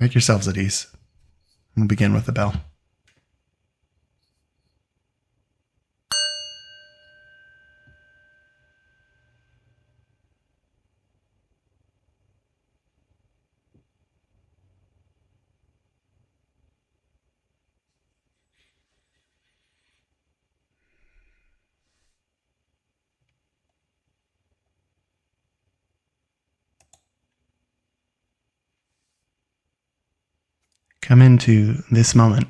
Make yourselves at ease. We'll begin with the bell. Come into this moment.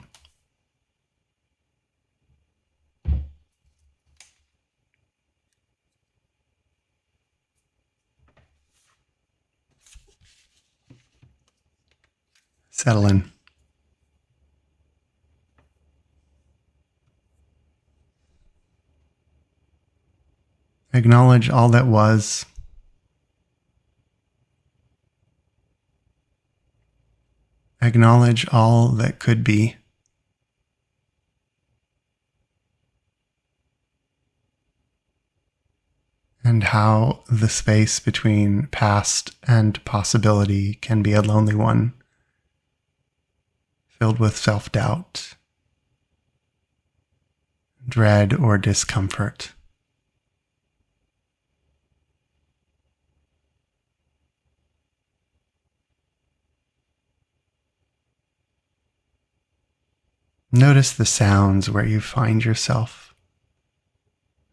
Settle in. Acknowledge all that was. Acknowledge all that could be. And how the space between past and possibility can be a lonely one, filled with self-doubt, dread, or discomfort. Notice the sounds where you find yourself,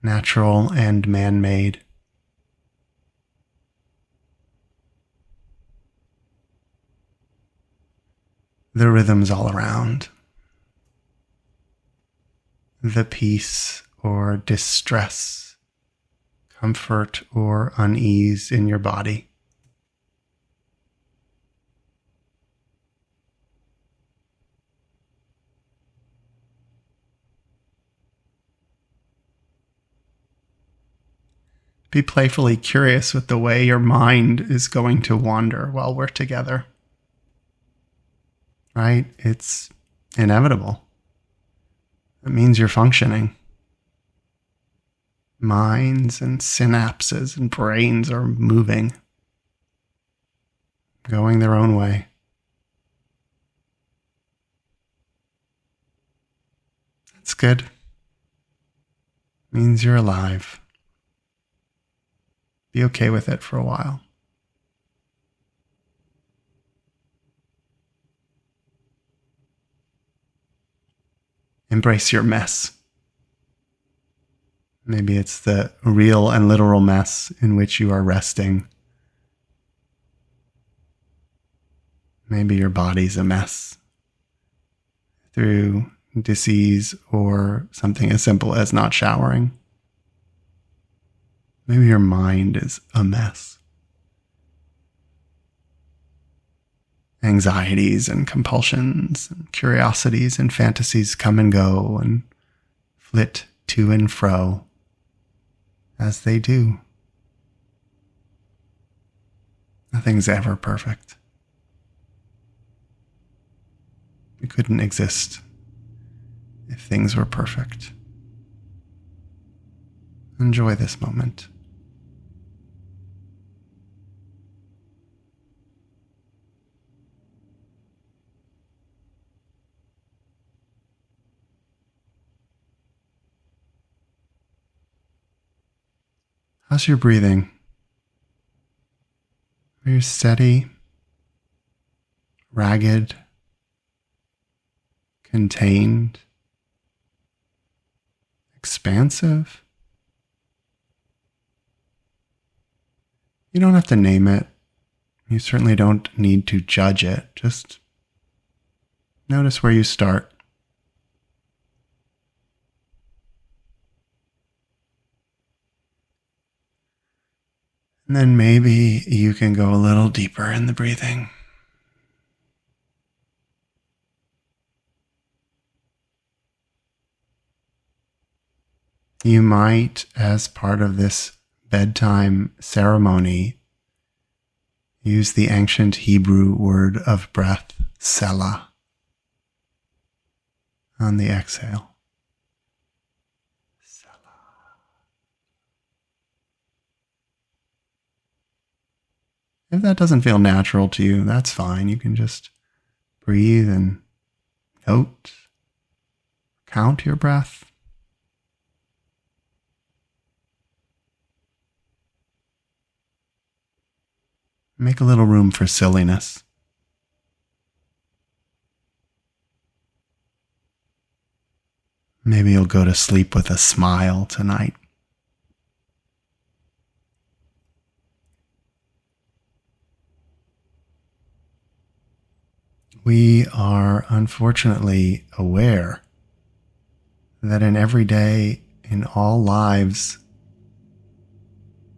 natural and man-made. The rhythms all around. The peace or distress, comfort or unease in your body. Be playfully curious with the way your mind is going to wander while we're together. Right? It's inevitable. It means you're functioning. Minds and synapses and brains are moving, going their own way. That's good. It means you're alive. Be okay with it for a while. Embrace your mess. Maybe it's the real and literal mess in which you are resting. Maybe your body's a mess through disease or something as simple as not showering. Maybe your mind is a mess. Anxieties and compulsions and curiosities and fantasies come and go and flit to and fro as they do. Nothing's ever perfect. We couldn't exist if things were perfect. Enjoy this moment. How's your breathing? Are you steady, ragged, contained, expansive? You don't have to name it. You certainly don't need to judge it. Just notice where you start. And then maybe you can go a little deeper in the breathing. You might, as part of this bedtime ceremony, use the ancient Hebrew word of breath, selah, on the exhale. If that doesn't feel natural to you, that's fine. You can just breathe and note, count your breath. Make a little room for silliness. Maybe you'll go to sleep with a smile tonight. We are unfortunately aware that in every day, in all lives,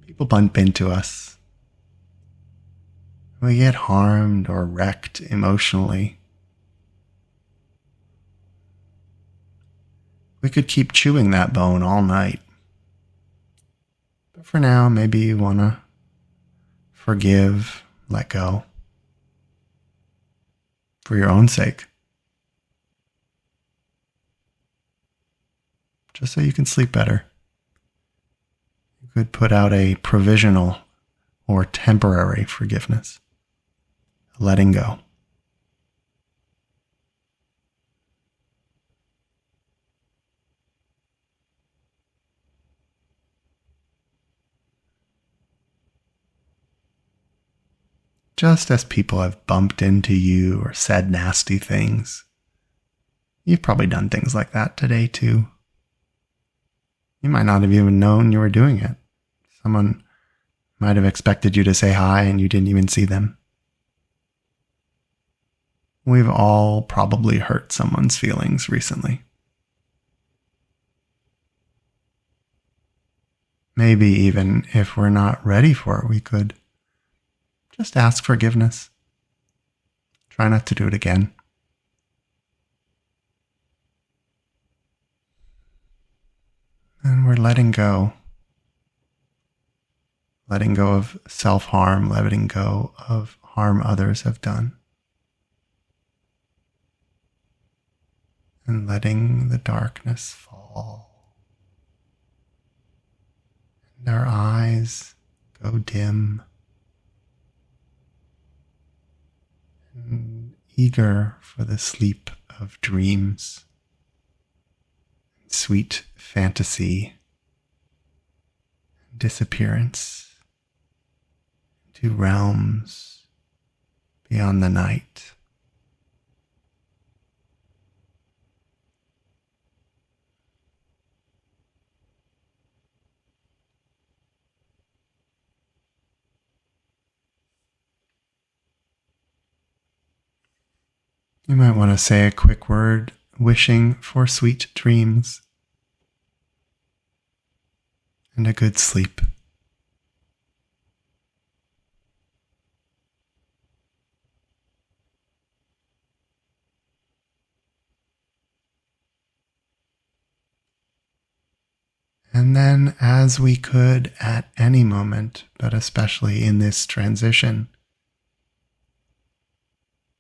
people bump into us. We get harmed or wrecked emotionally. We could keep chewing that bone all night. But for now, maybe you want to forgive, let go, for your own sake. Just so you can sleep better. You could put out a provisional or temporary forgiveness. Letting go. Just as people have bumped into you or said nasty things, you've probably done things like that today too. You might not have even known you were doing it. Someone might have expected you to say hi and you didn't even see them. We've all probably hurt someone's feelings recently. Maybe even if we're not ready for it, we could just ask forgiveness. Try not to do it again. And we're letting go. Letting go of self-harm, letting go of harm others have done. And letting the darkness fall. And our eyes go dim. And eager for the sleep of dreams. Sweet fantasy. Disappearance. To realms beyond the night. You might want to say a quick word wishing for sweet dreams and a good sleep. And then, as we could at any moment, but especially in this transition,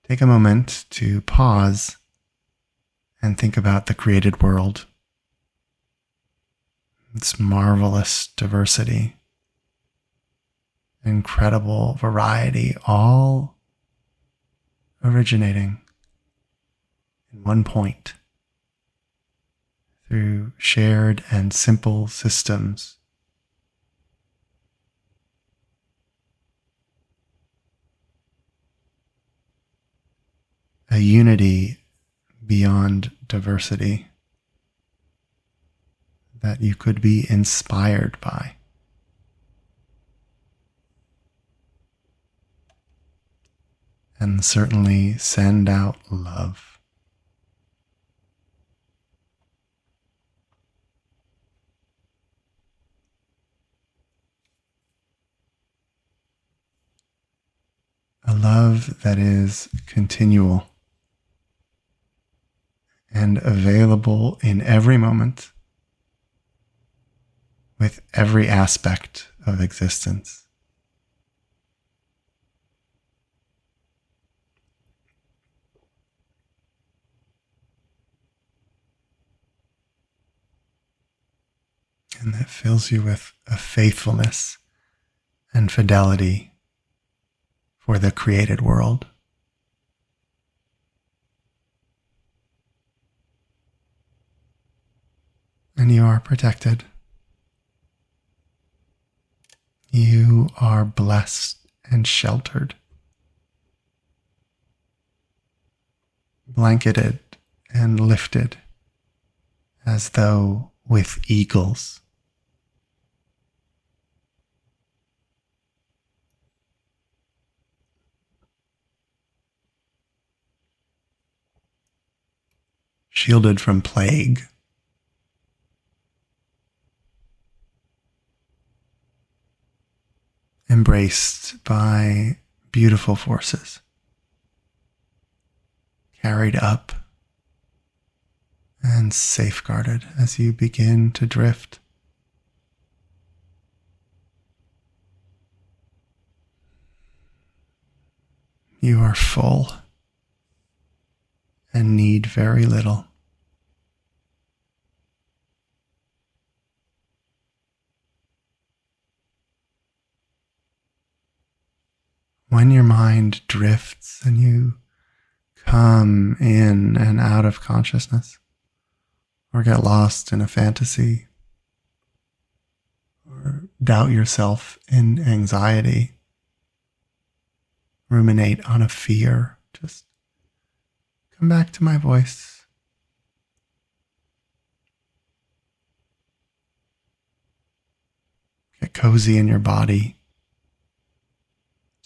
take a moment to pause and think about the created world, its marvelous diversity, incredible variety, all originating in one point through shared and simple systems. A unity beyond diversity that you could be inspired by. And certainly send out love. A love that is continual and available in every moment with every aspect of existence. And that fills you with a faithfulness and fidelity for the created world. and you are protected. You are blessed and sheltered, blanketed and lifted as though with eagles. Shielded from plague, embraced by beautiful forces, carried up and safeguarded as you begin to drift. You are full and need very little. When your mind drifts and you come in and out of consciousness, or get lost in a fantasy, or doubt yourself in anxiety, ruminate on a fear, just come back to my voice. Get cozy in your body.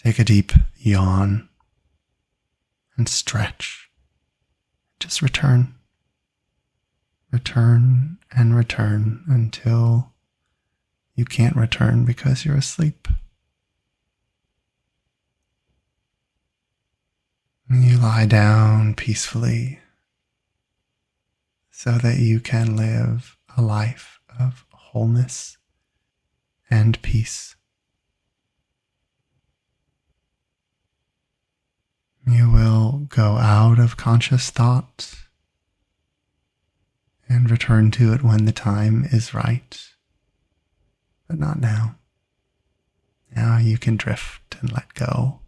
Take a deep yawn and stretch. Just return. Return and return until you can't return because you're asleep. And you lie down peacefully so that you can live a life of wholeness and peace. You will go out of conscious thought and return to it when the time is right, but not now. Now you can drift and let go.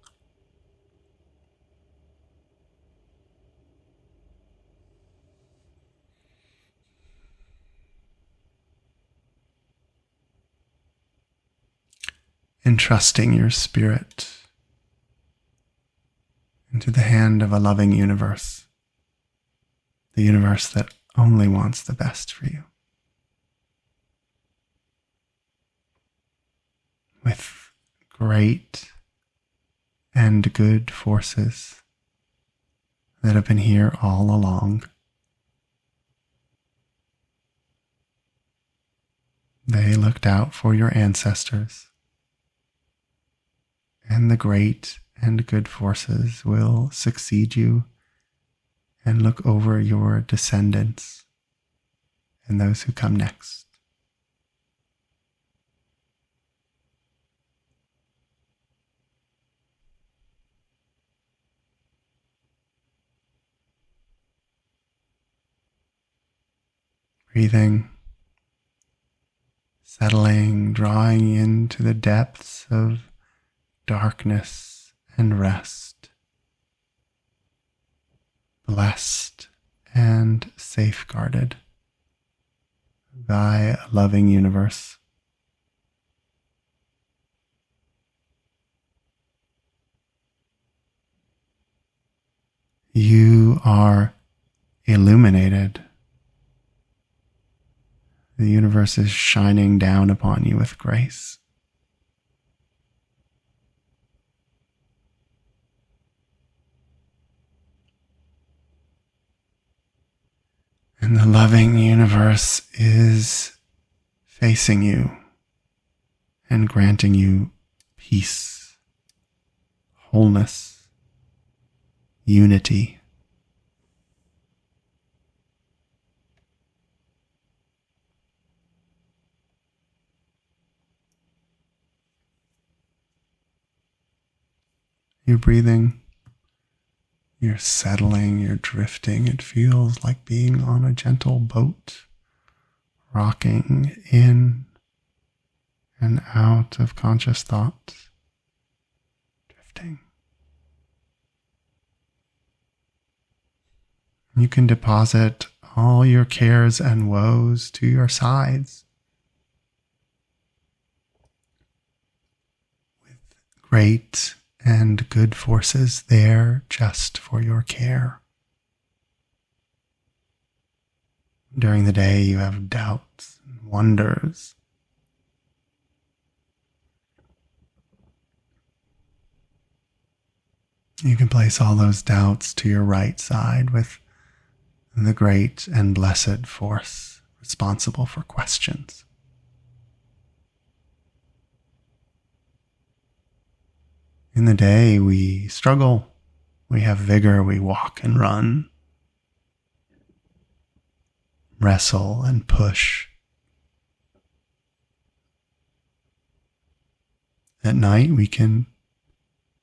Entrusting your spirit into the hand of a loving universe, the universe that only wants the best for you. With great and good forces that have been here all along. They looked out for your ancestors, and the great and good forces will succeed you and look over your descendants and those who come next. Breathing, settling, drawing into the depths of darkness and rest, blessed and safeguarded by a loving universe. You are illuminated. The universe is shining down upon you with grace. And the loving universe is facing you and granting you peace, wholeness, unity. You're breathing, you're settling, you're drifting. It feels like being on a gentle boat, rocking in and out of conscious thought, drifting. You can deposit all your cares and woes to your sides with great and good forces there just for your care. During the day, you have doubts and wonders. You can place all those doubts to your right side with the great and blessed force responsible for questions. In the day, we struggle, we have vigor, we walk and run, wrestle and push. At night, we can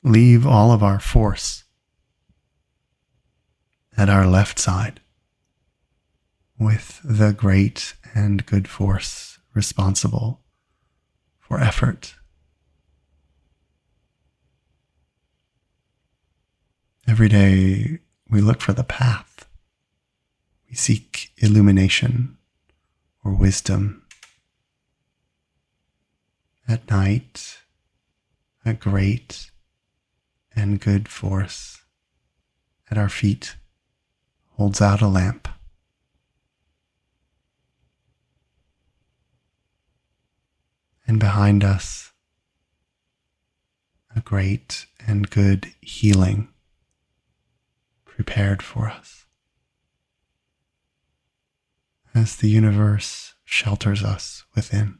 leave all of our force at our left side with the great and good force responsible for effort. Every day we look for the path. We seek illumination or wisdom. At night, a great and good force at our feet holds out a lamp. And behind us, a great and good healing prepared for us as the universe shelters us within.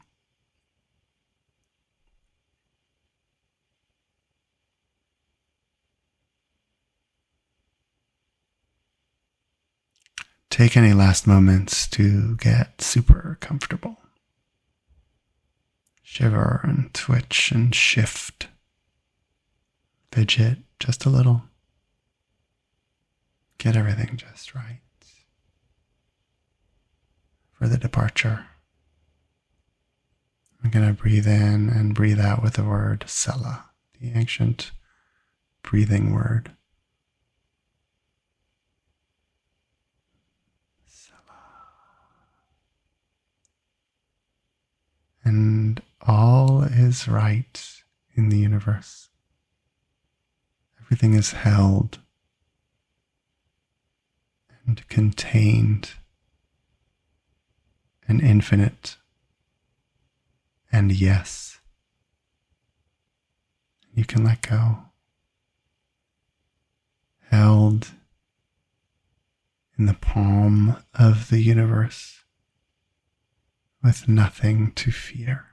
Take any last moments to get super comfortable. Shiver and twitch and shift. Fidget just a little. Get everything just right for the departure. I'm going to breathe in and breathe out with the word Sela, the ancient breathing word. And all is right in the universe. Everything is held and contained and infinite and yes. You can let go. Held in the palm of the universe with nothing to fear.